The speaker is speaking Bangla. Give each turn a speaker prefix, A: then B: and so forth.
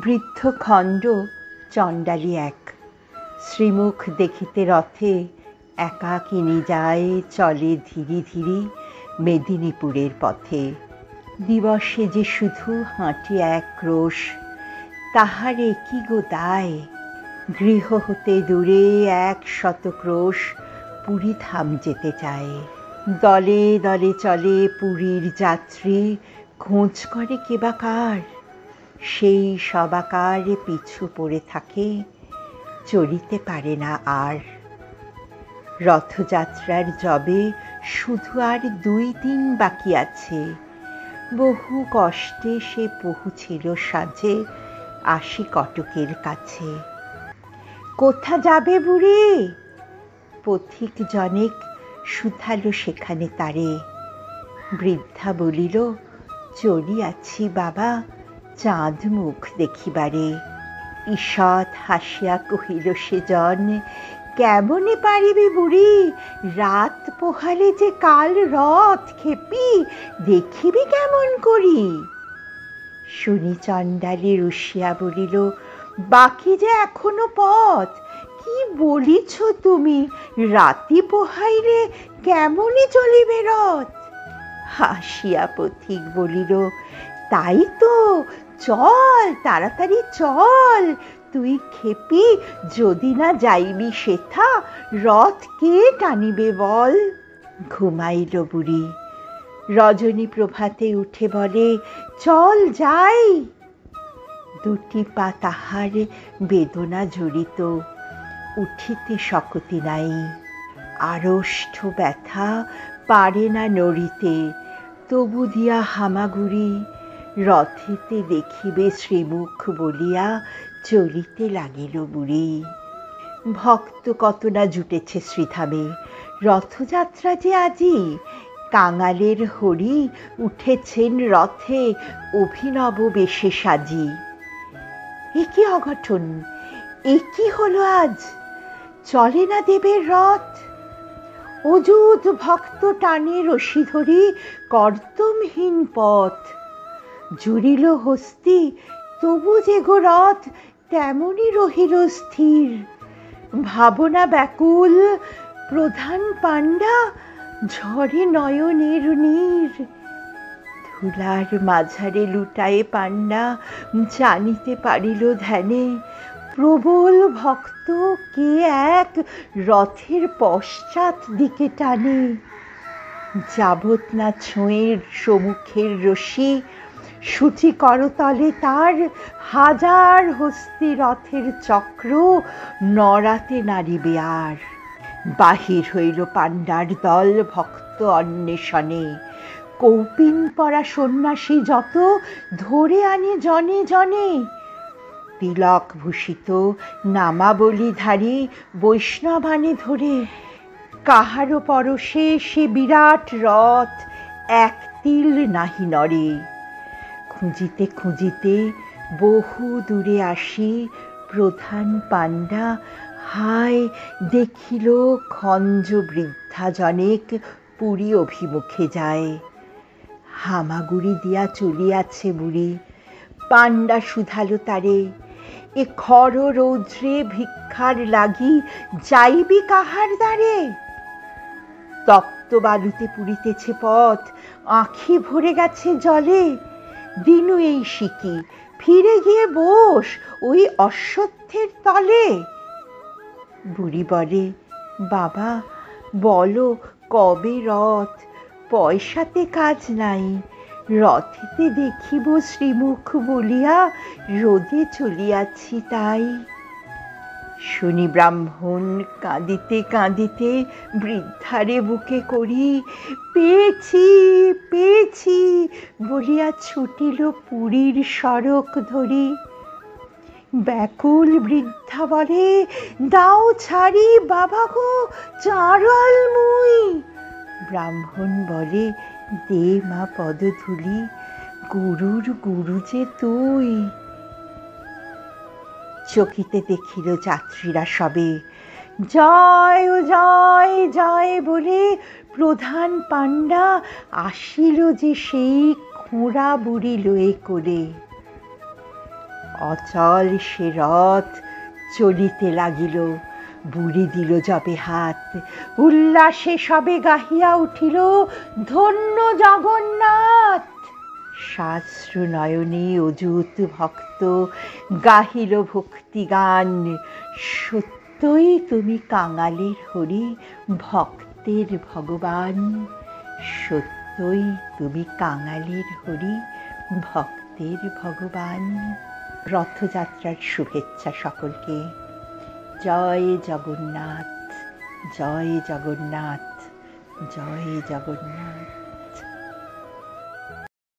A: বৃদ্ধ খণ্ড চণ্ডালী এক, শ্রীমুখ দেখিতে রথে একাকিনী যায়, চলে ধীরে ধীরে মেদিনীপুরের পথে। দিবসে যে শুধু হাঁটি এক ক্রোশ, তাহারে কি গো দায়? গৃহ হতে দূরে 100 ক্রোশ, পুরী ধাম যেতে চায়। দলে দলে চলে পুরীর যাত্রী, খোঁজ করে কে বা কার? সেই সবাকার পিছু পড়ে থাকে, চলিতে পারে না আর। রথযাত্রার যবে শুধু আর 2 দিন বাকি আছে, বহু কষ্টে সে পৌঁছিল সাজে, আসি কটকের কাছে। কোথা যাবে বুড়ি? পথিক জনেক শুধালো সেখানে তারে। বৃদ্ধা বলিল, চলিয়াছি বাবা চাঁদ মুখ দেখিবারে। ঈষৎ হাসিয়া কহিল সেজন, কেমনে পারিবি বুড়ি? রাত পোহালে যে কাল রথ খেপি, দেখিবি কেমন করি? শুনি চণ্ডালী রুষিয়া বলিল, বাকি যে এখনো পথ। কি বলিছ তুমি? রাতি পোহাইলে কেমনে চলিবে রথ? হাসিয়া পথিক বলিল, তাই তো, চল তাড়াতাড়ি চল। তুই খেপি, যদি না যাইবি সেথা, রথ কে টানিবে বল? ঘুমাইল বুড়ি। রজনী প্রভাতে উঠে বলে, চল যাই। 2টি পা তাহার বেদনা জড়িত, উঠিতে শক্তি নাই। আড়ষ্ট ব্যথা, পারে না নড়িতে, তবু দিয়া হামাগুড়ি। রথেতে দেখিবে শ্রীমুখ বলিয়া, চলিতে লাগিল বুড়ি। ভক্ত কত না জুটেছে শ্রীধামে, রথযাত্রা যে আজি। কাঙালের হরি উঠেছেন রথে, অভিনব বেশে সাজি। এ কি অঘটন, এ কি হলো আজ? চলে না দেবের রথ। অযুত ভক্ত টানে রশি ধরি, কর্দমহীন পথ। জুড়িল হস্তি, তবু যে গো রথ তেমনি রহিল স্থির। ভাবনা ব্যাকুল, প্রধান পাণ্ডা ঝরে নয়নের নীর। ধুলার মাঝারে লুটায়ে পাণ্ডা জানিতে পারিল ধ্যানে, প্রবল ভক্ত কে এক রথের পশ্চাৎ দিকে টানে। যাবৎ না ছোঁয়ের সম্মুখের রশি, সূচি করতলে তার 1000 হস্তি রথের চক্র নড়াতে নারিবে আর। বাহির হইল পাণ্ডার দল ভক্ত অন্বেষণে, কৌপিন পরা সন্ন্যাসী যত ধরে আনে জনে জনে। তিলক ভূষিত নামাবলীধারী বৈষ্ণব আনে ধরে, কাহারো পরশে সে বিরাট রথ এক তিল নাহি নড়ে। খুঁজিতে খুঁজিতে বহু দূরে আসি, প্রধান পাণ্ডা হায় দেখিল খঞ্জ বৃদ্ধা জনেক পুরী অভিমুখে যায়। হামাগুড়ি দিয়া চলিয়াছে বুড়ি। পাণ্ডা শুধালো তারে, এ খর রৌদ্রে ভিক্ষার লাগি যাইবি কাহার দ্বারে? তপ্ত বালুতে পুরিতেছে পথ, আঁখি ভরে গেছে জলে। দিনু এই সিকি, ফিরে গিয়ে বস ওই অশ্বত্থের তলে। বুড়ি বলে, বাবা বলো কবে রথ? পয়সাতে কাজ নাই, রথেতে দেখিব শ্রীমুখ বলিয়া রোদে চলিয়াছি তাই। শুনি ব্রাহ্মণ কাঁদিতে কাঁদিতে বৃদ্ধারে বুকে করি, পেয়েছি পেয়েছি বলিয়া ছুটিল পুরীর সড়ক ধরি। ব্যাকুল বৃদ্ধা বলে, দাও ছাড়ি বাবা গো, চাঁড়াল মুই। ব্রাহ্মণ বলে, দে মা পদধূলি, গুরুর গুরু যে তুই। চকিতে দেখিল যাত্রীরা সবে, জয় ও জয় জয় বলে প্রধান পাণ্ডা আসিল যে সেই খোঁড়া বুড়ি লয়ে কোলে। অচল সে রথ চলিতে লাগিল, বুড়ি দিল যবে হাত, উল্লাসে সবে গাহিয়া উঠিল, ধন্য জগন্নাথ। সাশ্রু নয়নে অযুত ভক্ত গাহিল ভক্তি গান, সত্যই তুমি কাঙালের হরি, ভক্তের ভগবান। সত্যই তুমি কাঙালের হরি, ভক্তের ভগবান। রথযাত্রার শুভেচ্ছা সকলকে। জয় জগন্নাথ, জয় জগন্নাথ, জয় জগন্নাথ।